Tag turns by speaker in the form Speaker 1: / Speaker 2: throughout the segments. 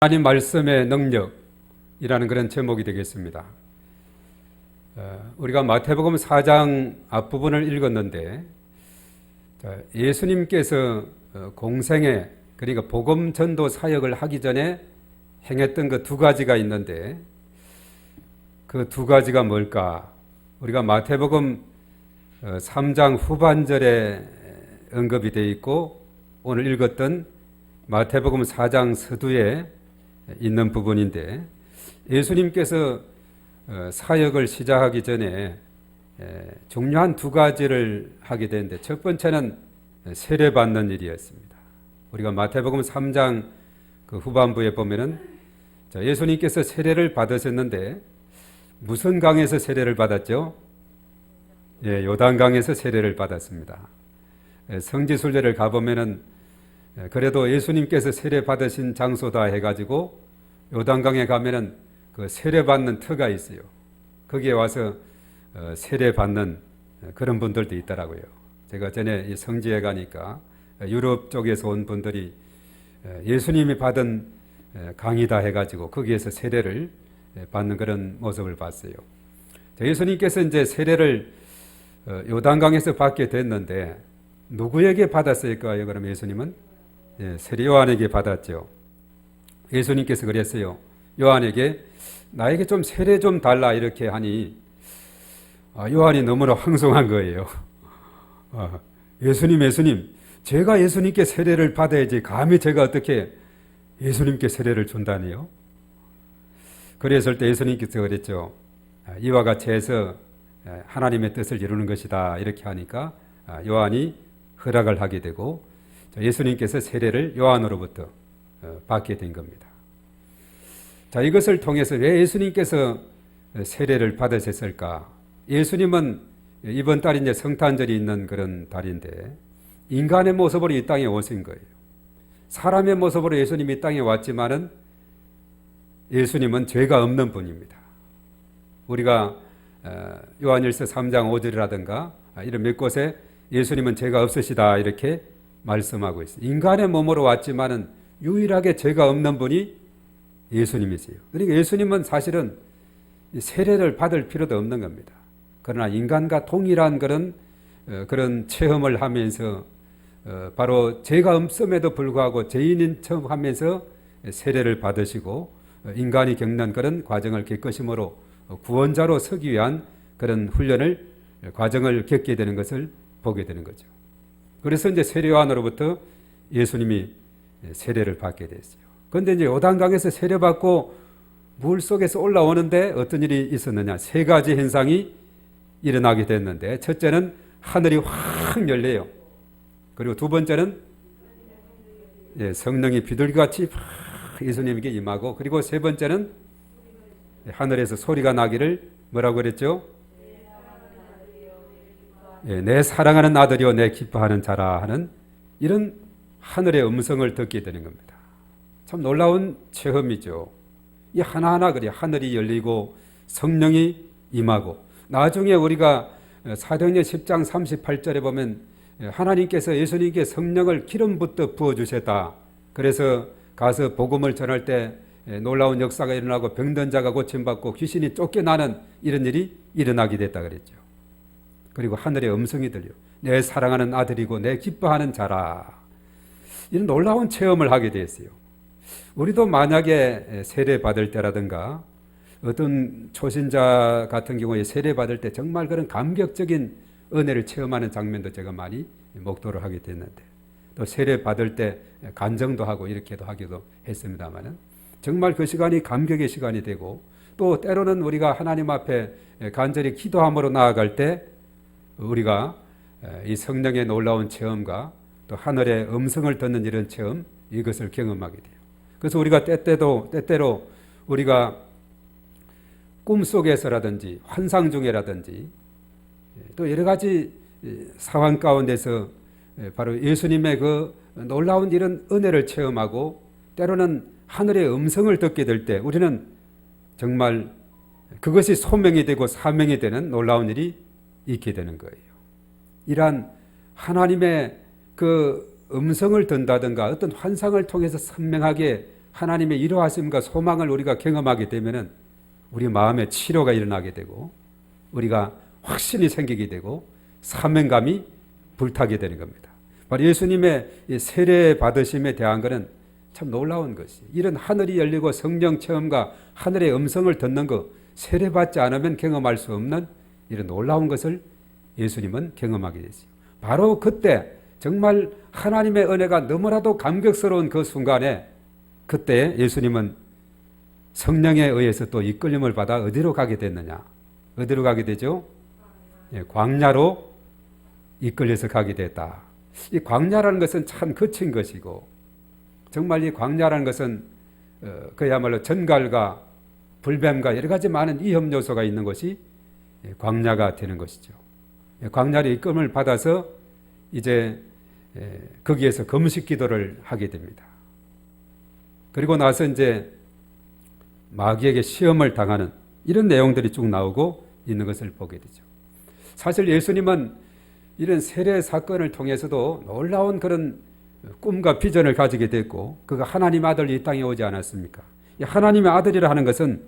Speaker 1: 하나님 말씀의 능력이라는 그런 제목이 되겠습니다. 우리가 마태복음 4장 앞부분을 읽었는데 예수님께서 공생애 그러니까 복음 전도 사역을 하기 전에 행했던 그 두 가지가 있는데 그 두 가지가 뭘까? 우리가 마태복음 3장 후반절에 언급이 되어 있고 오늘 읽었던 마태복음 4장 서두에 있는 부분인데 예수님께서 사역을 시작하기 전에 중요한 두 가지를 하게 되는데 첫 번째는 세례받는 일이었습니다. 우리가 마태복음 3장 그 후반부에 보면은 예수님께서 세례를 받으셨는데 무슨 강에서 세례를 받았죠? 요단강에서 세례를 받았습니다. 성지순례를 가보면은 그래도 예수님께서 세례 받으신 장소다 해가지고 요단강에 가면은 그 세례 받는 터가 있어요. 거기에 와서 세례 받는 그런 분들도 있더라고요. 제가 전에 성지에 가니까 유럽 쪽에서 온 분들이 예수님이 받은 강이다 해가지고 거기에서 세례를 받는 그런 모습을 봤어요. 예수님께서 이제 세례를 요단강에서 받게 됐는데 누구에게 받았을까요? 그럼 예수님은 세례 요한에게 받았죠. 예수님께서 그랬어요. 요한에게 나에게 좀 세례 좀 달라 이렇게 하니 요한이 너무나 황송한 거예요. 예수님 제가 예수님께 세례를 받아야지 감히 제가 어떻게 예수님께 세례를 준다니요? 그랬을 때 예수님께서 그랬죠. 이와 같이 해서 하나님의 뜻을 이루는 것이다 이렇게 하니까 요한이 허락을 하게 되고 예수님께서 세례를 요한으로부터 받게 된 겁니다. 자, 이것을 통해서 왜 예수님께서 세례를 받으셨을까? 예수님은 이번 달이 이제 성탄절이 있는 그런 달인데 인간의 모습으로 이 땅에 오신 거예요. 사람의 모습으로 예수님이 이 땅에 왔지만은 예수님은 죄가 없는 분입니다. 우리가 요한일서 3장 5절이라든가 이런 몇 곳에 예수님은 죄가 없으시다 이렇게 말씀하고 있어요. 인간의 몸으로 왔지만은 유일하게 죄가 없는 분이 예수님이세요. 그러니까 예수님은 사실은 세례를 받을 필요도 없는 겁니다. 그러나 인간과 동일한 그런 체험을 하면서 바로 죄가 없음에도 불구하고 죄인인 척하면서 세례를 받으시고 인간이 겪는 그런 과정을 겪으심으로 구원자로 서기 위한 그런 과정을 겪게 되는 것을 보게 되는 거죠. 그래서 이제 세례 요한으로부터 예수님이 세례를 받게 됐어요. 그런데 이제 요단강에서 세례받고 물 속에서 올라오는데 어떤 일이 있었느냐? 세 가지 현상이 일어나게 됐는데 첫째는 하늘이 확 열려요. 그리고 두 번째는 성령이 비둘기같이 확 예수님에게 임하고 그리고 세 번째는 하늘에서 소리가 나기를 뭐라고 그랬죠? 내 사랑하는 아들이요 내 기뻐하는 자라 하는 이런 하늘의 음성을 듣게 되는 겁니다. 참 놀라운 체험이죠. 이 하나하나 그래 하늘이 열리고 성령이 임하고 나중에 우리가 사도행전 10장 38절에 보면 하나님께서 예수님께 성령을 기름 붓듯 부어주셨다. 그래서 가서 복음을 전할 때 놀라운 역사가 일어나고 병든 자가 고침받고 귀신이 쫓겨나는 이런 일이 일어나게 됐다 그랬죠. 그리고 하늘의 음성이 들려. 내 사랑하는 아들이고 내 기뻐하는 자라. 이런 놀라운 체험을 하게 됐어요. 우리도 만약에 세례 받을 때라든가 어떤 초신자 같은 경우에 세례 받을 때 정말 그런 감격적인 은혜를 체험하는 장면도 제가 많이 목도를 하게 됐는데 또 세례 받을 때 간정도 하고 이렇게도 하기도 했습니다만은 정말 그 시간이 감격의 시간이 되고 또 때로는 우리가 하나님 앞에 간절히 기도함으로 나아갈 때 우리가 이 성령의 놀라운 체험과 또 하늘의 음성을 듣는 이런 체험 이것을 경험하게 돼요. 그래서 우리가 때때로 우리가 꿈속에서라든지 환상 중에라든지 또 여러 가지 상황 가운데서 바로 예수님의 그 놀라운 이런 은혜를 체험하고 때로는 하늘의 음성을 듣게 될 때 우리는 정말 그것이 소명이 되고 사명이 되는 놀라운 일이 있게 되는 거예요. 이러한 하나님의 그 음성을 듣는다든가 어떤 환상을 통해서 선명하게 하나님의 이러하심과 소망을 우리가 경험하게 되면은 우리 마음에 치료가 일어나게 되고 우리가 확신이 생기게 되고 사명감이 불타게 되는 겁니다. 바로 예수님의 세례 받으심에 대한 것은 참 놀라운 것이, 이런 하늘이 열리고 성령 체험과 하늘의 음성을 듣는 것, 세례 받지 않으면 경험할 수 없는 이런 놀라운 것을 예수님은 경험하게 되죠. 바로 그때 정말 하나님의 은혜가 너무나도 감격스러운 그 순간에, 그때 예수님은 성령에 의해서 또 이끌림을 받아 어디로 가게 됐느냐? 어디로 가게 되죠? 광야로 이끌려서 가게 됐다. 이 광야라는 것은 참 거친 것이고, 정말 이 광야라는 것은 그야말로 전갈과 불뱀과 여러 가지 많은 위험 요소가 있는 것이 광야가 되는 것이죠. 광야로 이끌림을 받아서 이제 거기에서 금식 기도를 하게 됩니다. 그리고 나서 이제 마귀에게 시험을 당하는 이런 내용들이 쭉 나오고 있는 것을 보게 되죠. 사실 예수님은 이런 세례 사건을 통해서도 놀라운 그런 꿈과 비전을 가지게 됐고, 그가 하나님의 아들이 이 땅에 오지 않았습니까? 이 하나님의 아들이라 하는 것은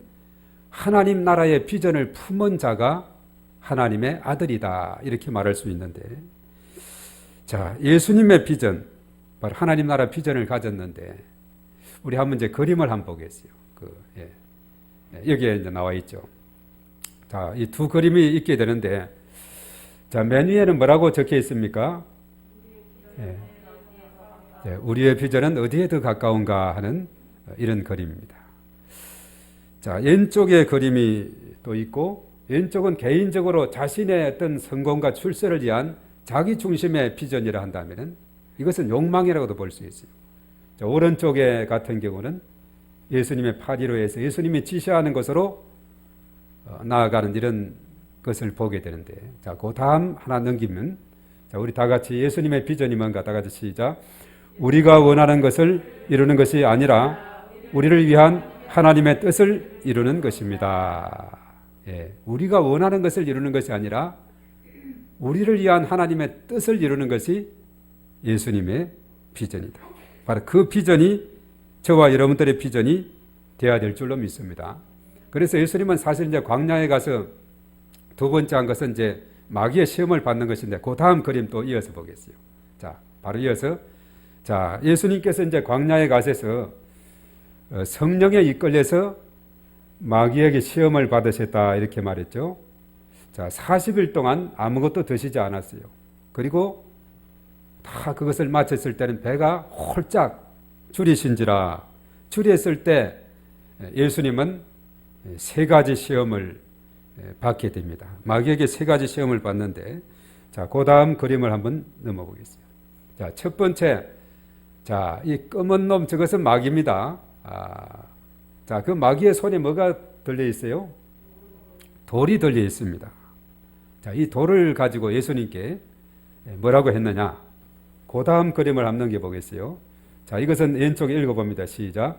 Speaker 1: 하나님 나라의 비전을 품은 자가 하나님의 아들이다, 이렇게 말할 수 있는데, 자, 예수님의 비전, 바로 하나님 나라 비전을 가졌는데, 우리 한번 이제 그림을 한번 보겠어요. 여기에 이제 나와 있죠. 자, 이 두 그림이 있게 되는데, 자, 맨 위에는 뭐라고 적혀 있습니까? 우리의 비전은 어디에 더 가까운가 하는 이런 그림입니다. 자, 왼쪽에 그림이 또 있고, 왼쪽은 개인적으로 자신의 어떤 성공과 출세를 위한 자기 중심의 비전이라 한다면 이것은 욕망이라고도 볼 수 있어요. 자, 오른쪽에 같은 경우는 예수님의 파리로 해서 예수님이 지시하는 것으로 나아가는 이런 것을 보게 되는데, 자, 그 다음 하나 넘기면, 자, 우리 다 같이 예수님의 비전이 뭔가 다 같이 시작. 우리가 원하는 것을 이루는 것이 아니라 우리를 위한 하나님의 뜻을 이루는 것입니다. 우리가 원하는 것을 이루는 것이 아니라 우리를 위한 하나님의 뜻을 이루는 것이 예수님의 비전이다. 바로 그 비전이 저와 여러분들의 비전이 되어야 될 줄로 믿습니다. 그래서 예수님은 사실 이제 광야에 가서 두 번째 한 것은 이제 마귀의 시험을 받는 것인데, 그 다음 그림 또 이어서 보겠어요. 자, 바로 이어서, 자, 예수님께서 이제 광야에 가셔서 성령에 이끌려서 마귀에게 시험을 받으셨다, 이렇게 말했죠. 자, 40일 동안 아무것도 드시지 않았어요. 그리고 다 그것을 마쳤을 때는 배가 홀짝 줄이신지라, 줄였을 때 예수님은 세 가지 시험을 받게 됩니다. 마귀에게 세 가지 시험을 받는데, 자, 그 다음 그림을 한번 넘어보겠습니다. 자, 첫 번째, 자, 이 검은 놈, 저것은 마귀입니다. 자, 그 마귀의 손에 뭐가 들려 있어요? 돌이 들려 있습니다. 자, 이 돌을 가지고 예수님께 뭐라고 했느냐? 그 다음 그림을 한번 넘겨보겠어요. 자, 이것은 왼쪽에 읽어봅니다. 시작.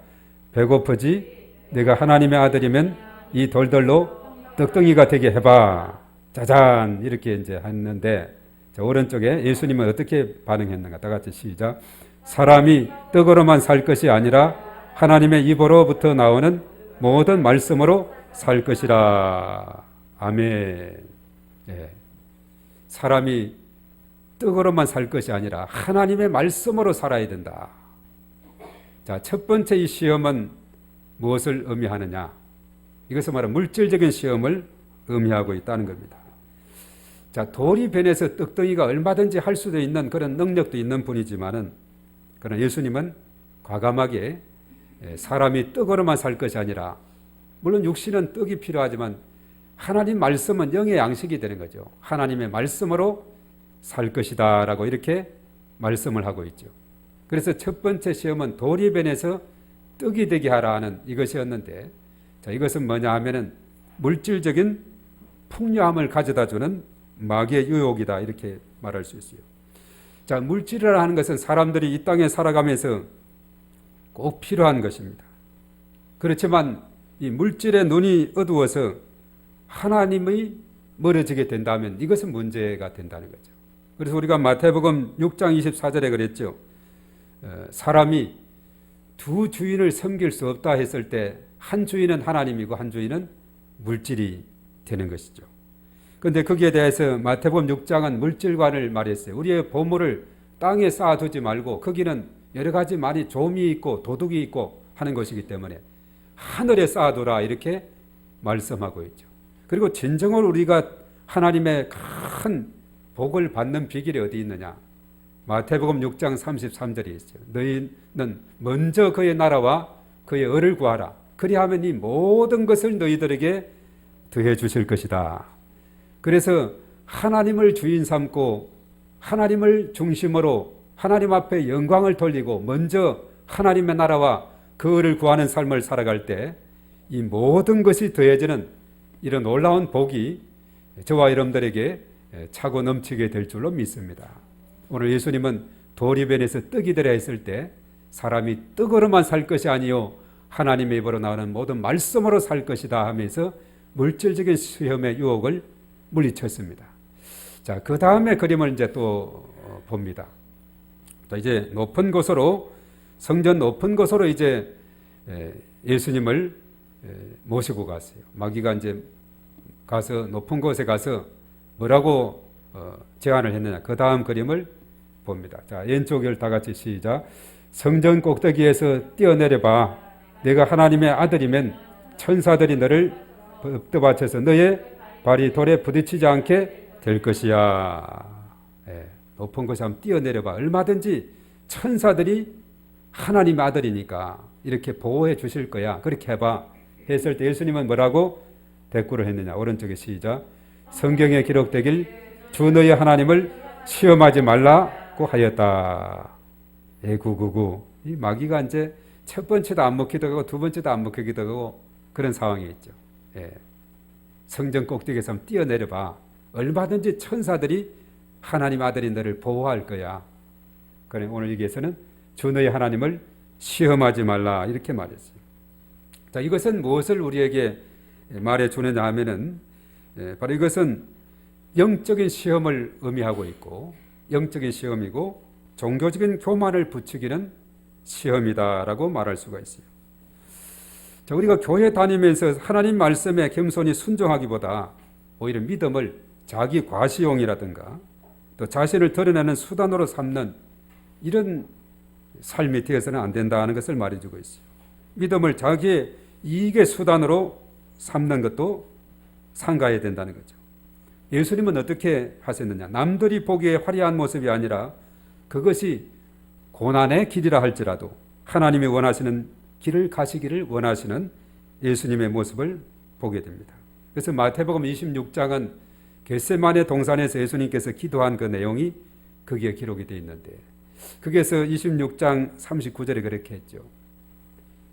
Speaker 1: 배고프지? 내가 하나님의 아들이면 이 돌들로 떡덩이가 되게 해봐. 짜잔, 이렇게 이제 했는데, 자, 오른쪽에 예수님은 어떻게 반응했는가? 다 같이 시작. 사람이 떡으로만 살 것이 아니라 하나님의 입으로부터 나오는 모든 말씀으로 살 것이라. 아멘. 사람이 떡으로만 살 것이 아니라 하나님의 말씀으로 살아야 된다. 자, 첫 번째 이 시험은 무엇을 의미하느냐? 이것은 바로 물질적인 시험을 의미하고 있다는 겁니다. 자, 돌이 변해서 떡덩이가 얼마든지 할 수도 있는 그런 능력도 있는 분이지만은, 그러나 예수님은 과감하게 사람이 떡으로만 살 것이 아니라, 물론 육신은 떡이 필요하지만 하나님 말씀은 영의 양식이 되는 거죠. 하나님의 말씀으로 살 것이다 라고 이렇게 말씀을 하고 있죠. 그래서 첫 번째 시험은 돌이 변해서 떡이 되게 하라는 이것이었는데, 자, 이것은 뭐냐 하면은 물질적인 풍요함을 가져다 주는 마귀의 유혹이다, 이렇게 말할 수 있어요. 자, 물질이라 하는 것은 사람들이 이 땅에 살아가면서 꼭 필요한 것입니다. 그렇지만 이 물질의 눈이 어두워서 하나님이 멀어지게 된다면 이것은 문제가 된다는 거죠. 그래서 우리가 마태복음 6장 24절에 그랬죠. 사람이 두 주인을 섬길 수 없다 했을 때 한 주인은 하나님이고 한 주인은 물질이 되는 것이죠. 그런데 거기에 대해서 마태복음 6장은 물질관을 말했어요. 우리의 보물을 땅에 쌓아두지 말고 거기는 여러 가지 많이 조미 있고 도둑이 있고 하는 것이기 때문에 하늘에 쌓아두라 이렇게 말씀하고 있죠. 그리고 진정으로 우리가 하나님의 큰 복을 받는 비결이 어디 있느냐? 마태복음 6장 33절에 있어요. 너희는 먼저 그의 나라와 그의 의를 구하라. 그리하면 이 모든 것을 너희들에게 더해 주실 것이다. 그래서 하나님을 주인 삼고 하나님을 중심으로 하나님 앞에 영광을 돌리고 먼저 하나님의 나라와 그 의를 구하는 삶을 살아갈 때 이 모든 것이 더해지는 이런 놀라운 복이 저와 여러분들에게 차고 넘치게 될 줄로 믿습니다. 오늘 예수님은 도리변에서 떡이 되라 했을 때 사람이 떡으로만 살 것이 아니요 하나님의 입으로 나오는 모든 말씀으로 살 것이다 하면서 물질적인 시험의 유혹을 물리쳤습니다. 자, 그 다음에 그림을 이제 또 봅니다. 자, 이제 높은 곳으로 성전 높은 곳으로 이제 예수님을 모시고 갔어요. 마귀가 이제 가서 높은 곳에 가서 뭐라고 제안을 했느냐. 그 다음 그림을 봅니다. 자, 왼쪽을 다 같이 시작. 성전 꼭대기에서 뛰어내려봐. 내가 하나님의 아들이면 천사들이 너를 떠받쳐서 너의 발이 돌에 부딪히지 않게 될 것이야. 높은 곳에 한번 뛰어내려봐. 얼마든지 천사들이 하나님의 아들이니까 이렇게 보호해 주실 거야. 그렇게 해봐. 했을 때 예수님은 뭐라고 대꾸를 했느냐. 오른쪽에 시작. 성경에 기록되길 주 너희 하나님을 시험하지 말라고 하였다. 구구구. 이 마귀가 이제 첫 번째도 안 먹히기도 하고 두 번째도 안 먹히기도 하고 그런 상황이 있죠. 성전 꼭대기에서 한번 뛰어내려봐. 얼마든지 천사들이 하나님 아들이 너를 보호할 거야. 그래 오늘 여기에서는 주 너희 하나님을 시험하지 말라 이렇게 말했어요. 자, 이것은 무엇을 우리에게 말해 주느냐 하면은 바로 이것은 영적인 시험을 의미하고 있고 영적인 시험이고 종교적인 교만을 부추기는 시험이다라고 말할 수가 있어요. 자, 우리가 교회 다니면서 하나님 말씀에 겸손히 순종하기보다 오히려 믿음을 자기 과시용이라든가 또 자신을 드러내는 수단으로 삼는 이런 삶이 되어서는 안 된다는 것을 말해주고 있어요. 믿음을 자기의 이익의 수단으로 삼는 것도 삼가해야 된다는 거죠. 예수님은 어떻게 하셨느냐? 남들이 보기에 화려한 모습이 아니라 그것이 고난의 길이라 할지라도 하나님이 원하시는 길을 가시기를 원하시는 예수님의 모습을 보게 됩니다. 그래서 마태복음 26장은 겟세마네 동산에서 예수님께서 기도한 그 내용이 거기에 기록이 되어 있는데 거기에서 26장 39절에 그렇게 했죠.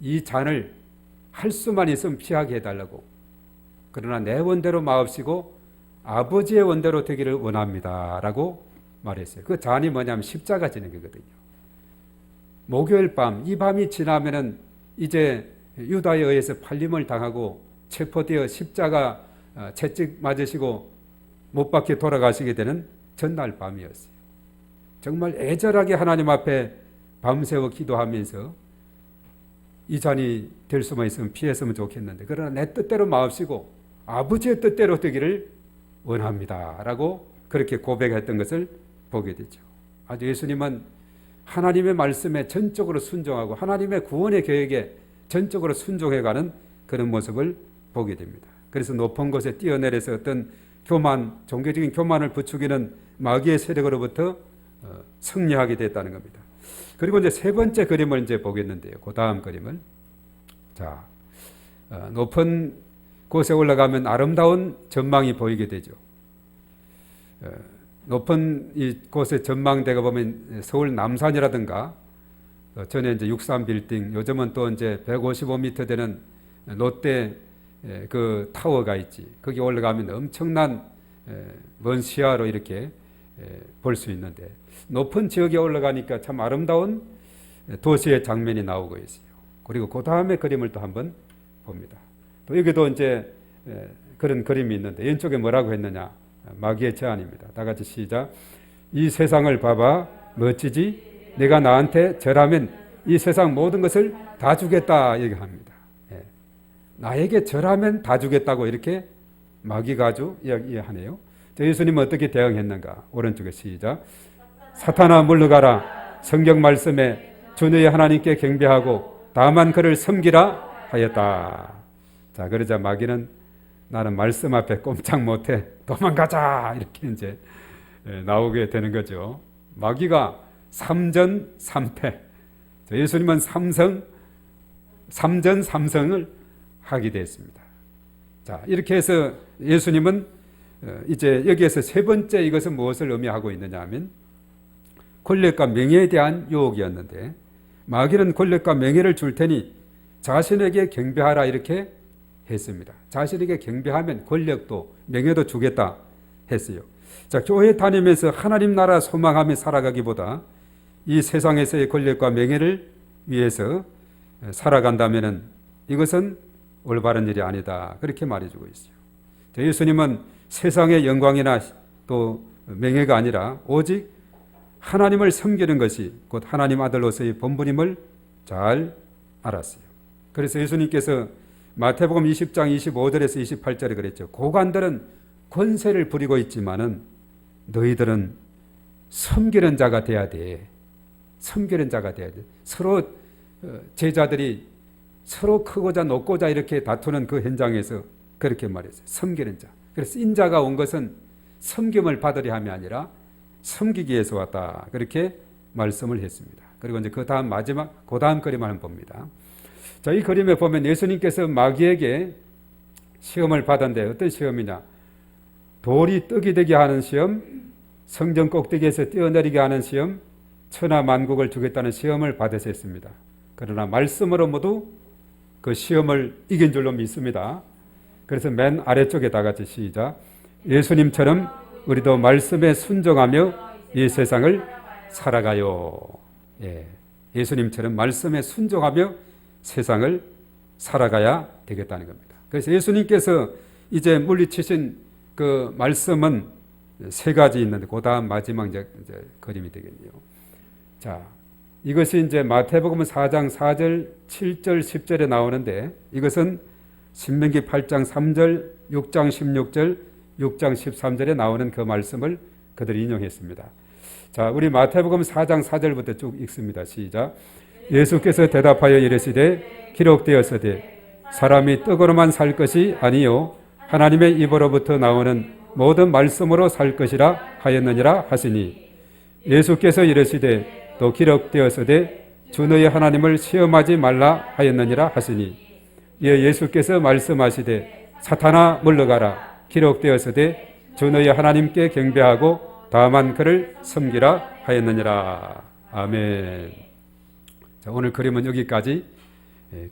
Speaker 1: 이 잔을 할 수만 있으면 피하게 해달라고. 그러나 내 원대로 마옵시고 아버지의 원대로 되기를 원합니다. 라고 말했어요. 그 잔이 뭐냐면 십자가 지는 거거든요. 목요일 밤, 이 밤이 지나면은 이제 유다에 의해서 팔림을 당하고 체포되어 십자가 채찍 맞으시고 못 박혀 돌아가시게 되는 전날 밤이었어요. 정말 애절하게 하나님 앞에 밤새워 기도하면서 이 잔이 될 수만 있으면 피했으면 좋겠는데 그러나 내 뜻대로 마옵시고 아버지의 뜻대로 되기를 원합니다. 라고 그렇게 고백했던 것을 보게 되죠. 아주 예수님은 하나님의 말씀에 전적으로 순종하고 하나님의 구원의 계획에 전적으로 순종해가는 그런 모습을 보게 됩니다. 그래서 높은 곳에 뛰어내려서 어떤 교만, 종교적인 교만을 부추기는 마귀의 세력으로부터 승리하게 됐다는 겁니다. 그리고 이제 세 번째 그림을 이제 보겠는데요. 그 다음 그림을. 자, 높은 곳에 올라가면 아름다운 전망이 보이게 되죠. 높은 이 곳의 전망대가 보면 서울 남산이라든가 전에 이제 63 빌딩, 요즘은 또 이제 155m 되는 롯데 그 타워가 있지. 거기 올라가면 엄청난 먼 시야로 이렇게 볼 수 있는데 높은 지역에 올라가니까 참 아름다운 도시의 장면이 나오고 있어요. 그리고 그 다음에 그림을 또 한번 봅니다. 또 여기도 이제 그런 그림이 있는데 왼쪽에 뭐라고 했느냐? 마귀의 제안입니다. 다 같이 시작. 이 세상을 봐봐 멋지지? 내가 나한테 절하면 이 세상 모든 것을 다 주겠다 얘기합니다. 예. 나에게 절하면 다 주겠다고 이렇게 마귀가 아주 이야기하네요. 예수님은 어떻게 대응했는가? 오른쪽에 시작. 사탄아 물러가라. 성경 말씀에 주 너희 하나님께 경배하고 다만 그를 섬기라 하였다. 자, 그러자 마귀는 나는 말씀 앞에 꼼짝 못해 도망가자 이렇게 이제 나오게 되는 거죠. 마귀가 3전 3패. 예수님은 3전 3성을 하게 되었습니다. 자, 이렇게 해서 예수님은 이제 여기에서 세 번째 이것은 무엇을 의미하고 있느냐 하면 권력과 명예에 대한 유혹이었는데 마귀는 권력과 명예를 줄 테니 자신에게 경배하라 이렇게 했습니다. 자신에게 경배하면 권력도 명예도 주겠다 했어요. 자, 교회 다니면서 하나님 나라 소망하며 살아가기보다 이 세상에서의 권력과 명예를 위해서 살아간다면 이것은 올바른 일이 아니다. 그렇게 말해주고 있어요. 예수님은 세상의 영광이나 또 명예가 아니라 오직 하나님을 섬기는 것이 곧 하나님 아들로서의 본분임을 잘 알았어요. 그래서 예수님께서 마태복음 20장 25절에서 28절에 그랬죠. 고관들은 권세를 부리고 있지만은 너희들은 섬기는 자가 돼야 돼. 섬기는 자가 돼야 돼. 서로 제자들이 서로 크고자 높고자 이렇게 다투는 그 현장에서 그렇게 말했어요. 섬기는 자. 그래서 인자가 온 것은 섬김을 받으려 함이 아니라 섬기기 위해서 왔다. 그렇게 말씀을 했습니다. 그리고 이제 그 다음 마지막, 그 다음 그림을 한번 봅니다. 자, 이 그림에 보면 예수님께서 마귀에게 시험을 받았는데 어떤 시험이냐? 돌이 떡이 되게 하는 시험, 성전 꼭대기에서 뛰어내리게 하는 시험, 천하 만국을 주겠다는 시험을 받으셨습니다. 그러나 말씀으로 모두 그 시험을 이긴 줄로 믿습니다. 그래서 맨 아래쪽에 다 같이 시작. 예수님처럼 우리도 말씀에 순종하며 이 세상을 살아가요. 예, 예수님처럼 말씀에 순종하며 세상을 살아가야 되겠다는 겁니다. 그래서 예수님께서 이제 물리치신 그 말씀은 세 가지 있는데 그 다음 마지막 이제 그림이 되겠네요. 자, 이것이 이제 마태복음 4장 4절, 7절, 10절에 나오는데 이것은 신명기 8장 3절, 6장 16절, 6장 13절에 나오는 그 말씀을 그들이 인용했습니다. 자, 우리 마태복음 4장 4절부터 쭉 읽습니다. 시작. 예수께서 대답하여 이르시되 기록되었으되 사람이 떡으로만 살 것이 아니요 하나님의 입으로부터 나오는 모든 말씀으로 살 것이라 하였느니라 하시니 예수께서 이르시되 또 기록되었으되 주 너희 하나님을 시험하지 말라 하였느니라 하시니 이에 예수께서 말씀하시되 사탄아 물러가라 기록되었으되 주 너희 하나님께 경배하고 다만 그를 섬기라 하였느니라. 아멘. 자, 오늘 그림은 여기까지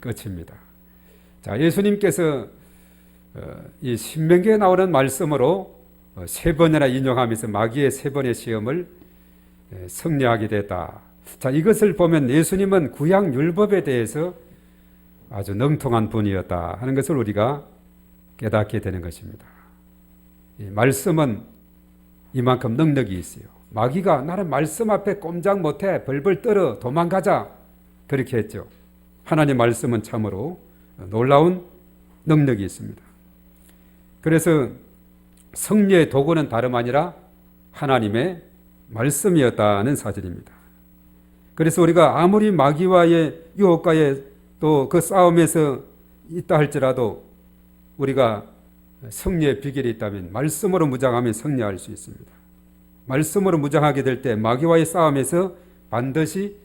Speaker 1: 끝입니다. 자, 예수님께서 이 신명기에 나오는 말씀으로 세 번이나 인용하면서 마귀의 세 번의 시험을 승리하게 됐다. 자, 이것을 보면 예수님은 구약 율법에 대해서 아주 능통한 분이었다 하는 것을 우리가 깨닫게 되는 것입니다. 이 말씀은 이만큼 능력이 있어요. 마귀가 나는 말씀 앞에 꼼짝 못해 벌벌 떨어 도망가자 그렇게 했죠. 하나님 말씀은 참으로 놀라운 능력이 있습니다. 그래서 승리의 도구는 다름 아니라 하나님의 말씀이었다는 사실입니다. 그래서 우리가 아무리 마귀와의 유혹과의 또 그 싸움에서 있다 할지라도 우리가 승리의 비결이 있다면 말씀으로 무장하면 승리할 수 있습니다. 말씀으로 무장하게 될 때 마귀와의 싸움에서 반드시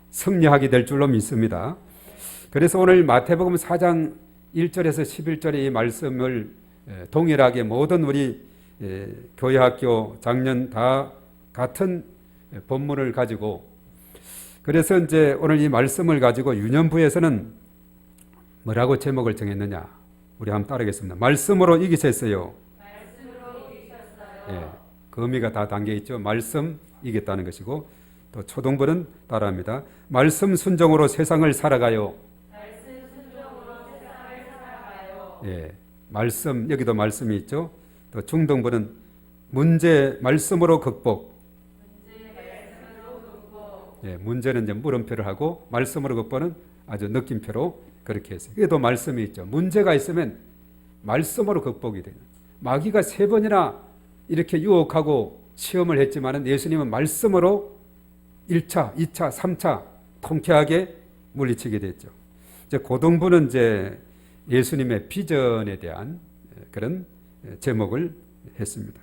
Speaker 1: 승리하게 될 줄로 믿습니다. 그래서 오늘 마태복음 4장 1절에서 11절의 이 말씀을 동일하게 모든 우리 교회학교 작년 다 같은 본문을 가지고 그래서 이제 오늘 이 말씀을 가지고 유년부에서는 뭐라고 제목을 정했느냐? 우리 한번 따르겠습니다. 말씀으로 이기셨어요. 예, 그 의미가 다 담겨 있죠. 말씀 이겼다는 것이고 또 초동부는 따라합니다. 말씀 순종으로 세상을 살아가요. 예, 말씀 여기도 말씀이 있죠. 또 중동부는 문제 말씀으로 극복. 예, 문제는 이제 물음표를 하고 말씀으로 극복은 아주 느낌표로 그렇게 했어요. 그래도 말씀이 있죠. 문제가 있으면 말씀으로 극복이 되는. 마귀가 3번이나 이렇게 유혹하고 시험을 했지만은 예수님은 말씀으로 1차, 2차, 3차 통쾌하게 물리치게 됐죠. 이제 고등부는 이제 예수님의 비전에 대한 그런 제목을 했습니다.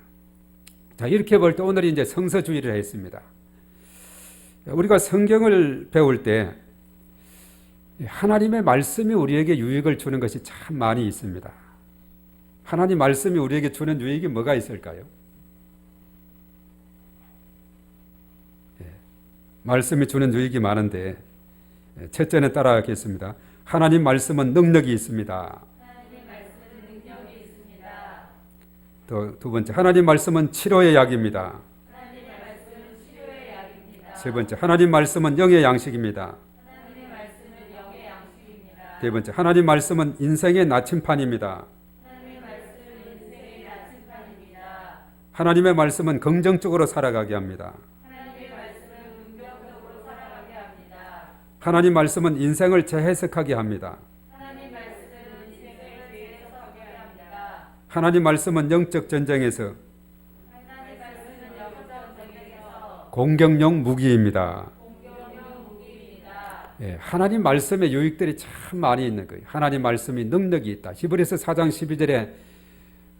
Speaker 1: 자, 이렇게 볼 때 오늘이 이제 성서주의를 했습니다. 우리가 성경을 배울 때 하나님의 말씀이 우리에게 유익을 주는 것이 참 많이 있습니다. 하나님 말씀이 우리에게 주는 유익이 뭐가 있을까요? 말씀이 주는 유익이 많은데 첫째는 따라하겠습니다. 하나님 말씀은 능력이 있습니다. 두 번째, 하나님 말씀은 치료의 약입니다. 세 번째, 하나님 말씀은 영의 양식입니다. 네 번째, 하나님 말씀은 인생의 나침판입니다. 하나님의 말씀은 긍정적으로 살아가게 합니다. 하나님 말씀은 인생을 재해석하게 합니다. 하나님 말씀은 영적 전쟁에서 공격용 무기입니다. 예, 하나님 말씀의 유익들이 참 많이 있는 거예요. 하나님 말씀이 능력이 있다. 히브리서 4장 12절에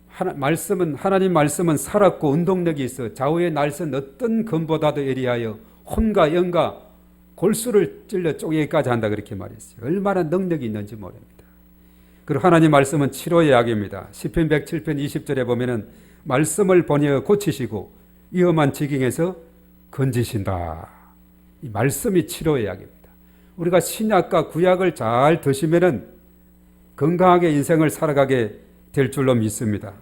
Speaker 1: 하나님 말씀은 살았고 운동력이 있어 좌우의 날선 어떤 검보다도 예리하여 혼과 영과 골수를 찔러 쪼개기까지 한다 그렇게 말했어요. 얼마나 능력이 있는지 모릅니다. 그리고 하나님 말씀은 치료의 약입니다. 시편 107편 20절에 보면은 말씀을 번여 고치시고 위험한 지경에서 건지신다. 이 말씀이 치료의 약입니다. 우리가 신약과 구약을 잘 드시면은 건강하게 인생을 살아가게 될 줄로 믿습니다.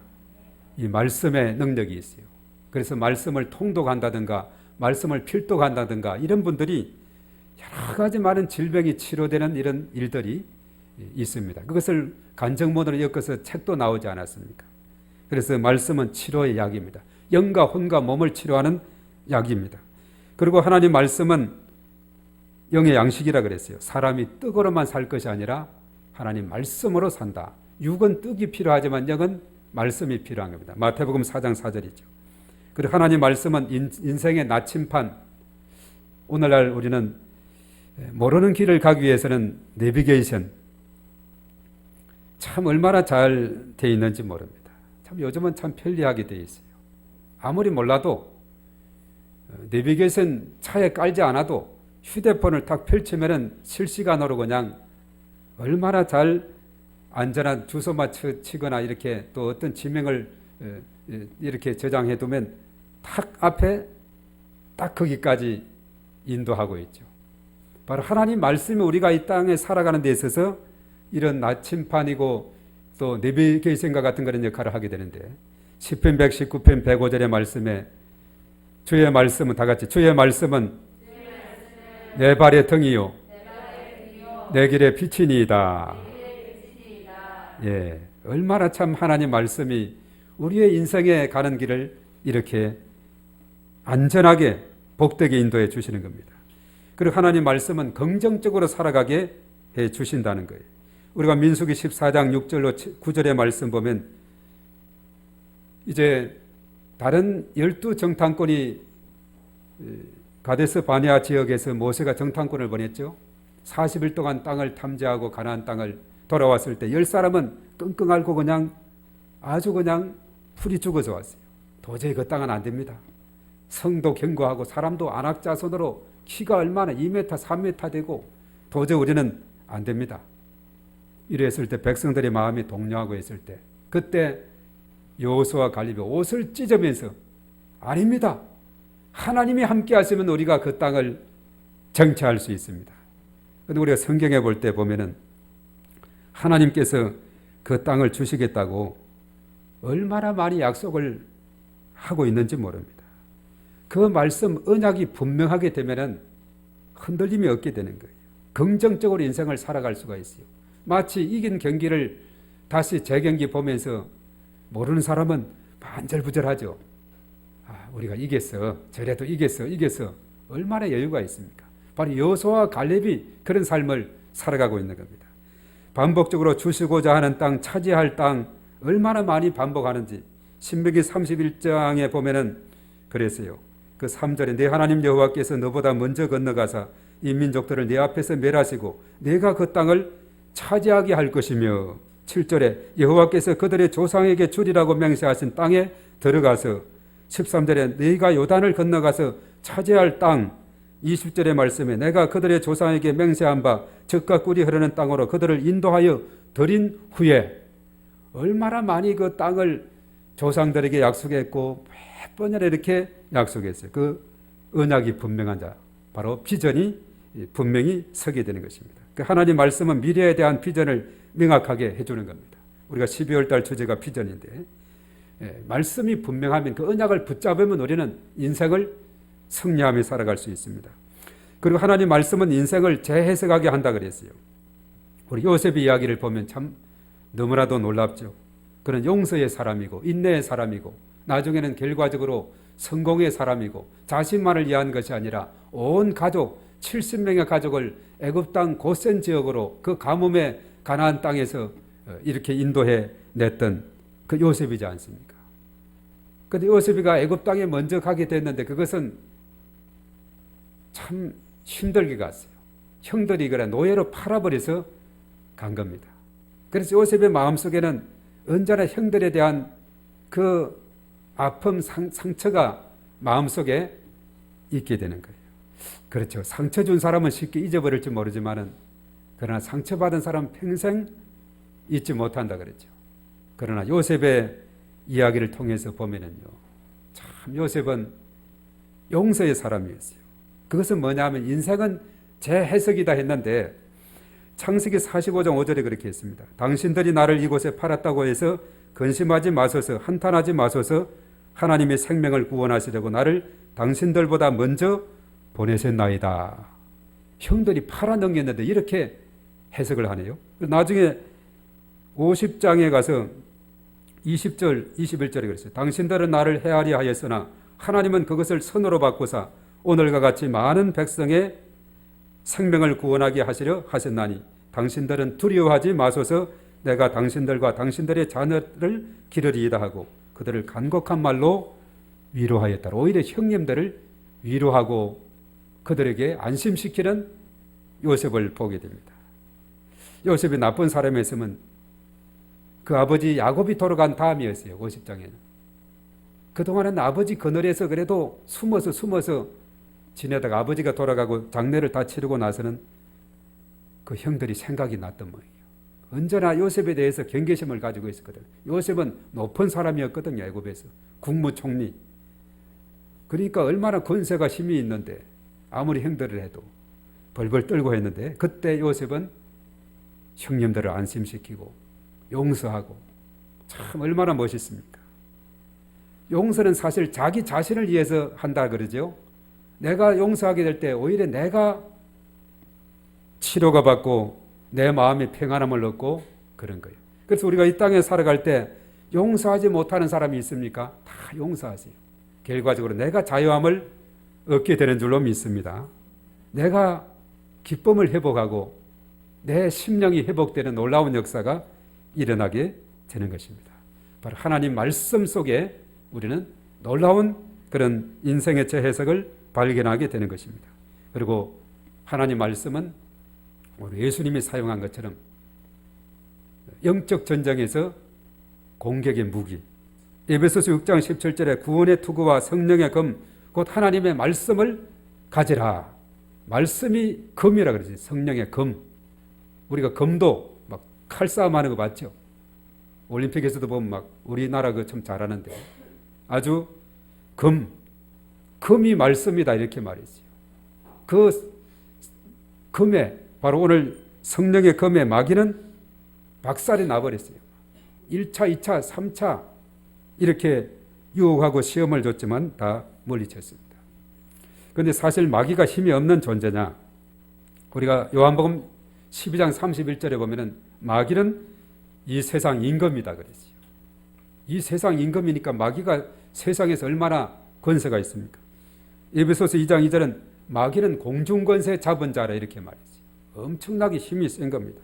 Speaker 1: 이 말씀의 능력이 있어요. 그래서 말씀을 통독한다든가 말씀을 필독한다든가 이런 분들이 여러 가지 많은 질병이 치료되는 이런 일들이 있습니다. 그것을 간증문으로 엮어서 책도 나오지 않았습니까? 그래서 말씀은 치료의 약입니다. 영과 혼과 몸을 치료하는 약입니다. 그리고 하나님 말씀은 영의 양식이라 그랬어요. 사람이 떡으로만 살 것이 아니라 하나님 말씀으로 산다. 육은 떡이 필요하지만 영은 말씀이 필요한 겁니다. 마태복음 4장 4절이죠. 그리고 하나님 말씀은 인생의 나침판. 오늘날 우리는 모르는 길을 가기 위해서는 내비게이션 참 얼마나 잘 돼 있는지 모릅니다. 참 요즘은 참 편리하게 돼 있어요. 아무리 몰라도 내비게이션 차에 깔지 않아도 휴대폰을 딱 펼치면은 실시간으로 그냥 얼마나 잘 안전한 주소 맞추거나 이렇게 또 어떤 지명을 이렇게 저장해 두면 딱 앞에 딱 거기까지 인도하고 있죠. 바로 하나님 말씀이 우리가 이 땅에 살아가는 데 있어서 이런 나침판이고 또 내비게이션과 같은 그런 역할을 하게 되는데 시편 119편 105절의 말씀에 주의 말씀은 다 같이 주의 말씀은 내 발의 등이요 내 길의 빛이니이다. 예, 얼마나 참 하나님 말씀이 우리의 인생에 가는 길을 이렇게 안전하게 복되게 인도해 주시는 겁니다. 그리고 하나님 말씀은 긍정적으로 살아가게 해 주신다는 거예요. 우리가 민수기 14장 6절로 9절의 말씀 보면 이제 다른 12정탐꾼이 가데스 바네아 지역에서 모세가 정탐꾼을 보냈죠. 40일 동안 땅을 탐지하고 가나안 땅을 돌아왔을 때 10사람은 끙끙 앓고 그냥 아주 그냥 풀이 죽어서 왔어요. 도저히 그 땅은 안 됩니다. 성도 견고하고 사람도 안악자손으로 키가 얼마나 2m, 3m 되고 도저히 우리는 안 됩니다. 이랬을 때 백성들의 마음이 동요하고 있을 때 그때 여호수아 갈렙이 옷을 찢으면서 아닙니다. 하나님이 함께 하시면 우리가 그 땅을 정치할 수 있습니다. 그런데 우리가 성경에 볼 때 보면은 하나님께서 그 땅을 주시겠다고 얼마나 많이 약속을 하고 있는지 모릅니다. 그 말씀 언약이 분명하게 되면은 흔들림이 없게 되는 거예요. 긍정적으로 인생을 살아갈 수가 있어요. 마치 이긴 경기를 다시 재경기 보면서 모르는 사람은 반절부절하죠. 아, 우리가 이겼어. 저래도 이겼어. 얼마나 여유가 있습니까? 바로 여호수아와 갈렙이 그런 삶을 살아가고 있는 겁니다. 반복적으로 주시고자 하는 땅, 차지할 땅 얼마나 많이 반복하는지 신명기 31장에 보면은 그랬어요. 그 3절에 내 하나님 여호와께서 너보다 먼저 건너가사 이 민족들을 내 앞에서 멸하시고 내가 그 땅을 차지하게 할 것이며 7절에 여호와께서 그들의 조상에게 주리라고 맹세하신 땅에 들어가서 13절에 너희가 요단을 건너가서 차지할 땅 20절의 말씀에 내가 그들의 조상에게 맹세한 바 젖과 꿀이 흐르는 땅으로 그들을 인도하여 드린 후에 얼마나 많이 그 땅을 조상들에게 약속했고 몇 번이나 이렇게 약속했어요. 그 언약이 분명한 자 바로 비전이 분명히 서게 되는 것입니다. 그 하나님 말씀은 미래에 대한 비전을 명확하게 해주는 겁니다. 우리가 12월 달 주제가 비전인데 말씀이 분명하면 그 언약을 붙잡으면 우리는 인생을 승리하며 살아갈 수 있습니다. 그리고 하나님 말씀은 인생을 재해석하게 한다 그랬어요. 우리 요셉의 이야기를 보면 참 너무나도 놀랍죠. 그는 용서의 사람이고 인내의 사람이고 나중에는 결과적으로 성공의 사람이고 자신만을 위한 것이 아니라 온 가족 70명의 가족을 애굽 땅 고센 지역으로 그 가뭄의 가나안 땅에서 이렇게 인도해 냈던 그 요셉이지 않습니까? 그런데 요셉이가 애굽 땅에 먼저 가게 됐는데 그것은 참 힘들게 갔어요. 형들이 그래 노예로 팔아버려서 간 겁니다. 그래서 요셉의 마음속에는 언제나 형들에 대한 그 아픔, 상처가 마음속에 있게 되는 거예요. 그렇죠. 상처 준 사람은 쉽게 잊어버릴지 모르지만은 그러나 상처받은 사람은 평생 잊지 못한다 그랬죠. 그러나 요셉의 이야기를 통해서 보면은요, 참 요셉은 용서의 사람이었어요. 그것은 뭐냐면 인생은 재해석이다 했는데 창세기 45장 5절에 그렇게 했습니다. 당신들이 나를 이곳에 팔았다고 해서 근심하지 마소서, 한탄하지 마소서. 하나님의 생명을 구원하시려고 나를 당신들보다 먼저 보내셨나이다. 형들이 팔아넘겼는데 이렇게 해석을 하네요. 나중에 50장에 가서 20절, 21절에 그랬어요. 당신들은 나를 헤아려 하였으나 하나님은 그것을 선으로 바꾸사 오늘과 같이 많은 백성의 생명을 구원하게 하시려 하셨나니 당신들은 두려워하지 마소서. 내가 당신들과 당신들의 자녀를 기르리이다 하고 그들을 간곡한 말로 위로하였다. 오히려 형님들을 위로하고 그들에게 안심시키는 요셉을 보게 됩니다. 요셉이 나쁜 사람이었으면 그 아버지 야곱이 돌아간 다음이었어요. 50장에는. 그동안은 아버지 그늘에서 그래도 숨어서 지내다가 아버지가 돌아가고 장례를 다 치르고 나서는 그 형들이 생각이 났던 모양이에요. 언제나 요셉에 대해서 경계심을 가지고 있었거든. 요셉은 높은 사람이었거든요. 애굽에서. 국무총리. 그러니까 얼마나 권세가 힘이 있는데 아무리 형들을 해도 벌벌 떨고 했는데 그때 요셉은 형님들을 안심시키고 용서하고 참 얼마나 멋있습니까? 용서는 사실 자기 자신을 위해서 한다 그러죠. 내가 용서하게 될 때 오히려 내가 치료가 받고 내 마음이 평안함을 얻고 그런 거예요. 그래서 우리가 이 땅에 살아갈 때 용서하지 못하는 사람이 있습니까? 다 용서하세요. 결과적으로 내가 자유함을 얻게 되는 줄로 믿습니다. 내가 기쁨을 회복하고 내 심령이 회복되는 놀라운 역사가 일어나게 되는 것입니다. 바로 하나님 말씀 속에 우리는 놀라운 그런 인생의 재해석을 발견하게 되는 것입니다. 그리고 하나님 말씀은 우리 예수님이 사용한 것처럼 영적 전쟁에서 공격의 무기, 에베소서 6장 17절에 구원의 투구와 성령의 검, 곧 하나님의 말씀을 가지라. 말씀이 검이라 그러지. 성령의 검. 우리가 검도 막 칼싸움하는 거 봤죠? 올림픽에서도 보면 막 우리나라 그 참 잘하는데 아주 검이 말씀이다 이렇게 말했어요. 그 검에 바로 오늘 성령의 검에 마귀는 박살이 나버렸어요. 1차, 2차, 3차 이렇게 유혹하고 시험을 줬지만 다 물리쳤습니다. 그런데 사실 마귀가 힘이 없는 존재냐? 우리가 요한복음 12장 31절에 보면은 마귀는 이 세상 임금이다 그랬어요. 이 세상 임금이니까 마귀가 세상에서 얼마나 권세가 있습니까? 에베소서 2장 2절은 마귀는 공중권세 잡은 자라 이렇게 말했어요. 엄청나게 힘이 센 겁니다.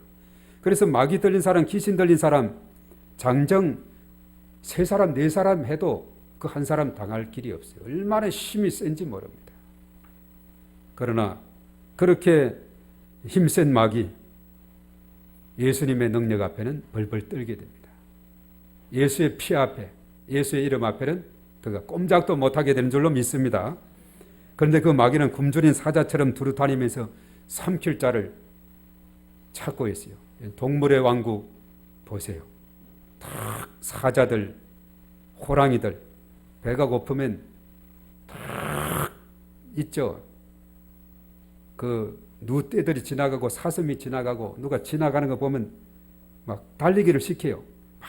Speaker 1: 그래서 마귀 들린 사람, 귀신 들린 사람, 장정 3사람, 4사람 해도 그 한 사람 당할 길이 없어요. 얼마나 힘이 센지 모릅니다. 그러나 그렇게 힘센 마귀, 예수님의 능력 앞에는 벌벌 떨게 됩니다. 예수의 피 앞에, 예수의 이름 앞에는 그가 꼼짝도 못하게 되는 줄로 믿습니다. 그런데 그 마귀는 굶주린 사자처럼 두루 다니면서 삼킬 자를 찾고 있어요. 동물의 왕국 보세요. 다 사자들, 호랑이들, 배가 고프면 다 있죠. 그 누떼들이 지나가고 사슴이 지나가고 누가 지나가는 거 보면 막 달리기를 시켜요. 막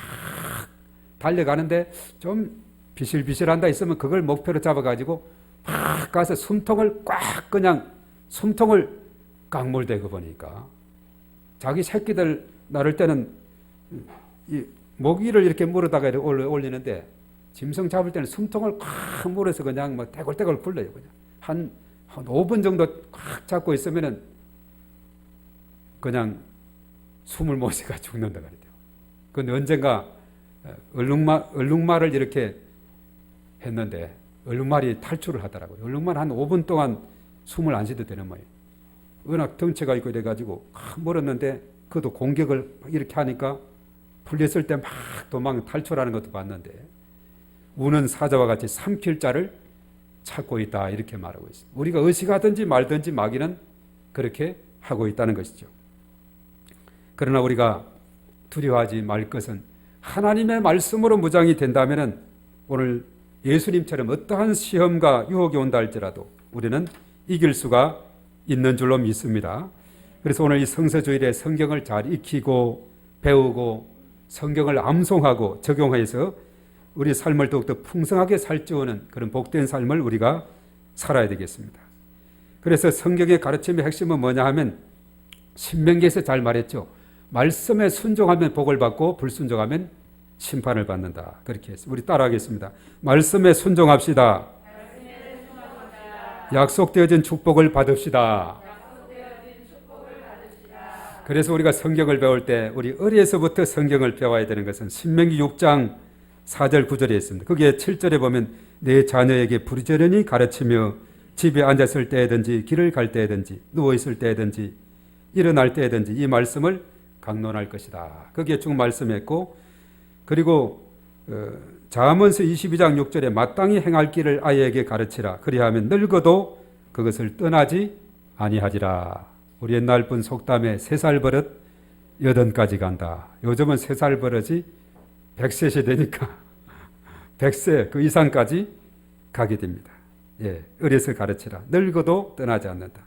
Speaker 1: 달려가는데 좀 비실비실한다 있으면 그걸 목표로 잡아가지고 막 가서 숨통을 꽉 그냥 숨통을 깡몰대고 보니까 자기 새끼들 나를 때는 이 모기를 이렇게 물어다가 올리는데 짐승 잡을 때는 숨통을 꽉 물어서 그냥 뭐 떼굴떼굴 굴러요. 그냥 한 5분 정도 꽉 잡고 있으면은 그냥 숨을 못 쉬가 죽는다 그래요. 근데 언젠가 얼룩말을 이렇게 했는데 얼룩말이 탈출을 하더라고요. 얼룩말 한 5분 동안 숨을 안 쉬도 되는 모양이에요. 워낙 덩치가 있고 이래가지고 멀었는데 그도 공격을 이렇게 하니까 풀렸을 때 막 도망 탈출하는 것도 봤는데 우는 사자와 같이 삼킬 자를 찾고 있다 이렇게 말하고 있습니다. 우리가 의식하든지 말든지 마귀는 그렇게 하고 있다는 것이죠. 그러나 우리가 두려워하지 말 것은 하나님의 말씀으로 무장이 된다면 오늘 예수님처럼 어떠한 시험과 유혹이 온다 할지라도 우리는 이길 수가 있는 줄로 믿습니다. 그래서 오늘 이 성서주일에 성경을 잘 익히고 배우고 성경을 암송하고 적용해서 우리 삶을 더욱더 풍성하게 살찌우는 그런 복된 삶을 우리가 살아야 되겠습니다. 그래서 성경의 가르침의 핵심은 뭐냐 하면 신명기에서 잘 말했죠. 말씀에 순종하면 복을 받고 불순종하면 심판을 받는다. 그렇게 했어요. 우리 따라하겠습니다. 말씀에 순종합시다. 약속되어진 축복을 받읍시다. 그래서 우리가 성경을 배울 때 우리 어려서부터 성경을 배워야 되는 것은 신명기 6장 4절 9절에 있습니다. 거기에 7절에 보면 내 자녀에게 부지런히 가르치며 집에 앉았을 때든지 길을 갈 때든지 누워있을 때든지 일어날 때든지 이 말씀을 강론할 것이다. 거기에 쭉 말씀했고 그리고 잠언서 22장 6절에 마땅히 행할 길을 아이에게 가르치라. 그리하면 늙어도 그것을 떠나지 아니하리라. 우리 옛날 분 속담에 3살 버릇 8까지 간다. 요즘은 3살 버릇이 100셋이 되니까 100세 그 이상까지 가게 됩니다. 예, 어려서 가르치라. 늙어도 떠나지 않는다.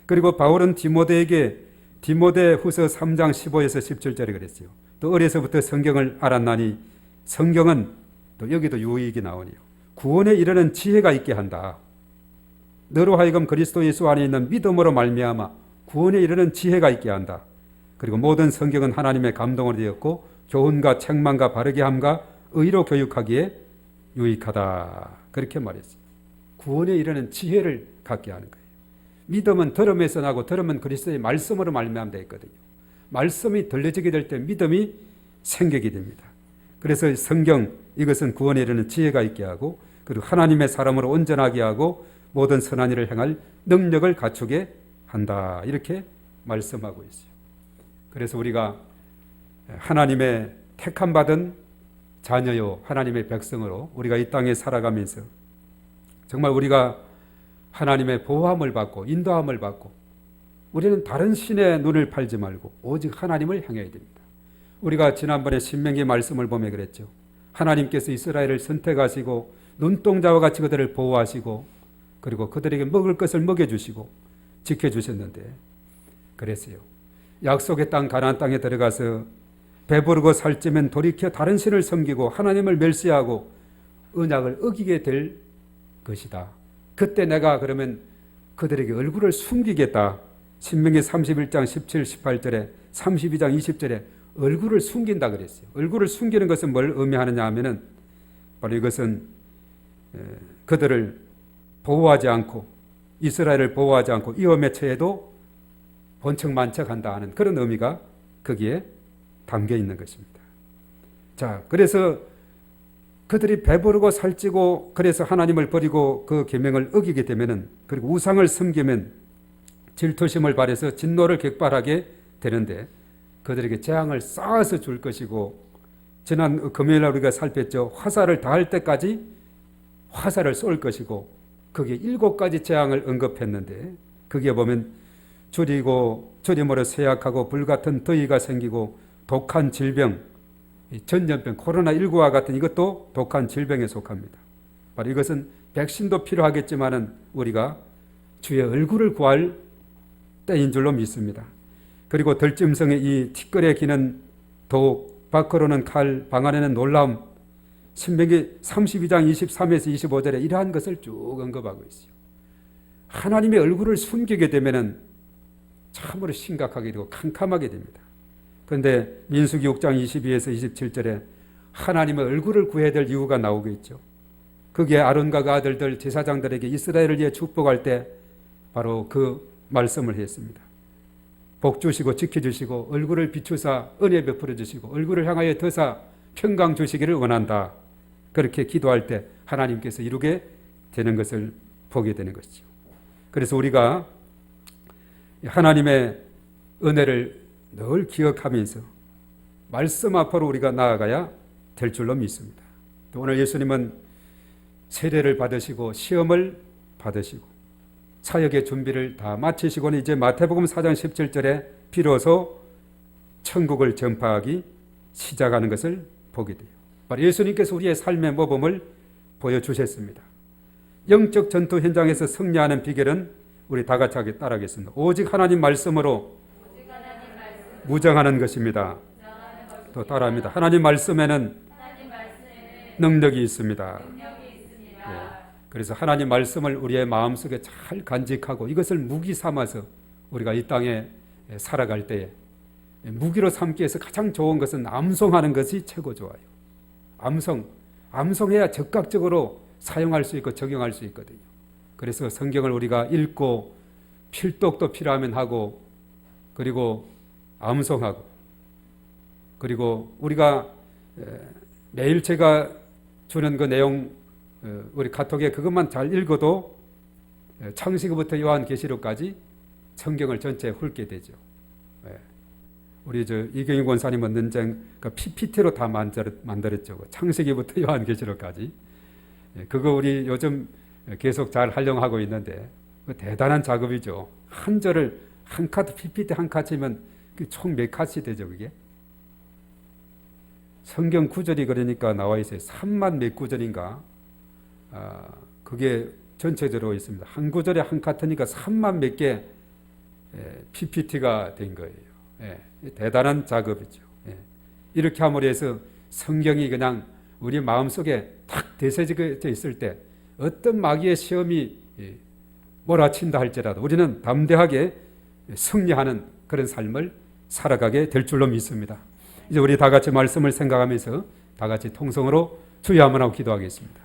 Speaker 1: 그리고 바울은 디모데 후서 3장 15에서 17절에 그랬어요. 또 어려서부터 성경을 알았나니 성경은 또 여기도 유익이 나오네요. 구원에 이르는 지혜가 있게 한다. 너로 하여금 그리스도 예수 안에 있는 믿음으로 말미암아 구원에 이르는 지혜가 있게 한다. 그리고 모든 성경은 하나님의 감동으로 되었고 교훈과 책망과 바르게 함과 의로 교육하기에 유익하다. 그렇게 말했어요. 구원에 이르는 지혜를 갖게 하는 거예요. 믿음은 들음에서 나고 들음은 그리스도의 말씀으로 말미암아 있거든요. 말씀이 들려지게 될 때 믿음이 생기게 됩니다. 그래서 성경 이것은 구원에 이르는 지혜가 있게 하고 그리고 하나님의 사람으로 온전하게 하고 모든 선한 일을 행할 능력을 갖추게 한다. 이렇게 말씀하고 있어요. 그래서 우리가 하나님의 택함받은 자녀요 하나님의 백성으로 우리가 이 땅에 살아가면서 정말 우리가 하나님의 보호함을 받고 인도함을 받고 우리는 다른 신의 눈을 팔지 말고 오직 하나님을 향해야 됩니다. 우리가 지난번에 신명기 말씀을 보며 그랬죠. 하나님께서 이스라엘을 선택하시고 눈동자와 같이 그들을 보호하시고 그리고 그들에게 먹을 것을 먹여주시고 지켜주셨는데 그랬어요. 약속의 땅 가나안 땅에 들어가서 배부르고 살찌면 돌이켜 다른 신을 섬기고 하나님을 멸시하고 언약을 어기게 될 것이다. 그때 내가 그러면 그들에게 얼굴을 숨기겠다. 신명기 31장 17, 18절에 32장 20절에 얼굴을 숨긴다 그랬어요. 얼굴을 숨기는 것은 뭘 의미하느냐 하면은 바로 이것은 그들을 보호하지 않고 이스라엘을 보호하지 않고 위험에 처해도 본척만척한다 하는 그런 의미가 거기에 담겨 있는 것입니다. 자, 그래서 그들이 배부르고 살찌고 그래서 하나님을 버리고 그 계명을 어기게 되면은, 그리고 우상을 섬기면 질투심을 발해서 진노를 격발하게 되는데, 그들에게 재앙을 쌓아서 줄 것이고, 지난 금요일날 우리가 살폈죠. 화살을 닿을 때까지 화살을 쏠 것이고, 거기에 7가지 재앙을 언급했는데, 거기에 보면 주림으로 쇠약하고 불같은 더위가 생기고 독한 질병, 전염병, 코로나19와 같은 이것도 독한 질병에 속합니다. 바로 이것은 백신도 필요하겠지만은 우리가 주의 얼굴을 구할 때인 줄로 믿습니다. 그리고 들짐승의 이 티끌에 기는 독, 밖으로는 칼, 방 안에는 놀라움, 신명기 32장 23에서 25절에 이러한 것을 쭉 언급하고 있어요. 하나님의 얼굴을 숨기게 되면은 참으로 심각하게 되고 캄캄하게 됩니다. 그런데 민수기 6장 22에서 27절에 하나님의 얼굴을 구해야 될 이유가 나오겠죠. 거기에 아론과 그 아들들 제사장들에게 이스라엘을 위해 축복할 때 바로 그 말씀을 했습니다. 복 주시고 지켜주시고 얼굴을 비추사 은혜 베풀어 주시고 얼굴을 향하여 더사 평강 주시기를 원한다. 그렇게 기도할 때 하나님께서 이루게 되는 것을 보게 되는 것이죠. 그래서 우리가 하나님의 은혜를 늘 기억하면서 말씀 앞으로 우리가 나아가야 될 줄로 믿습니다. 또 오늘 예수님은 세례를 받으시고 시험을 받으시고 사역의 준비를 다 마치시고는 이제 마태복음 4장 17절에 비로소 천국을 전파하기 시작하는 것을 보게 돼요. 바로 예수님께서 우리의 삶의 모범을 보여주셨습니다. 영적 전투 현장에서 승리하는 비결은 우리 다 같이 따라하겠습니다. 오직 하나님 말씀으로 무장하는 것입니다. 또 따라합니다. 하나님 말씀에는 능력이 있습니다. 그래서 하나님 말씀을 우리의 마음속에 잘 간직하고 이것을 무기 삼아서 우리가 이 땅에 살아갈 때에 무기로 삼기 위해서 가장 좋은 것은 암송하는 것이 최고 좋아요. 암송해야 적극적으로 사용할 수 있고 적용할 수 있거든요. 그래서 성경을 우리가 읽고 필독도 필요하면 하고, 그리고 암송하고, 그리고 우리가 매일 제가 주는 그 내용 우리 카톡에 그것만 잘 읽어도 창세기부터 요한계시록까지 성경을 전체 훑게 되죠. 우리 이경희 권사님은 언젠가 그 PPT로 다 만들었죠. 창세기부터 요한계시록까지. 그거 우리 요즘 계속 잘 활용하고 있는데 대단한 작업이죠. 한 절을 한 카트 PPT 한 카트면 총 몇 카트 되죠, 그게? 성경 구절이 그러니까 나와 있어요. 3만 몇 구절인가? 그게 전체적으로 있습니다. 한 구절에 한 카트니까 3만 몇 개 PPT가 된 거예요. 대단한 작업이죠. 이렇게 함으로 해서 성경이 그냥 우리 마음속에 탁 대세져 있을 때 어떤 마귀의 시험이 몰아친다 할지라도 우리는 담대하게 승리하는 그런 삶을 살아가게 될 줄로 믿습니다. 이제 우리 다 같이 말씀을 생각하면서 다 같이 통성으로 주여 한번 하고 기도하겠습니다.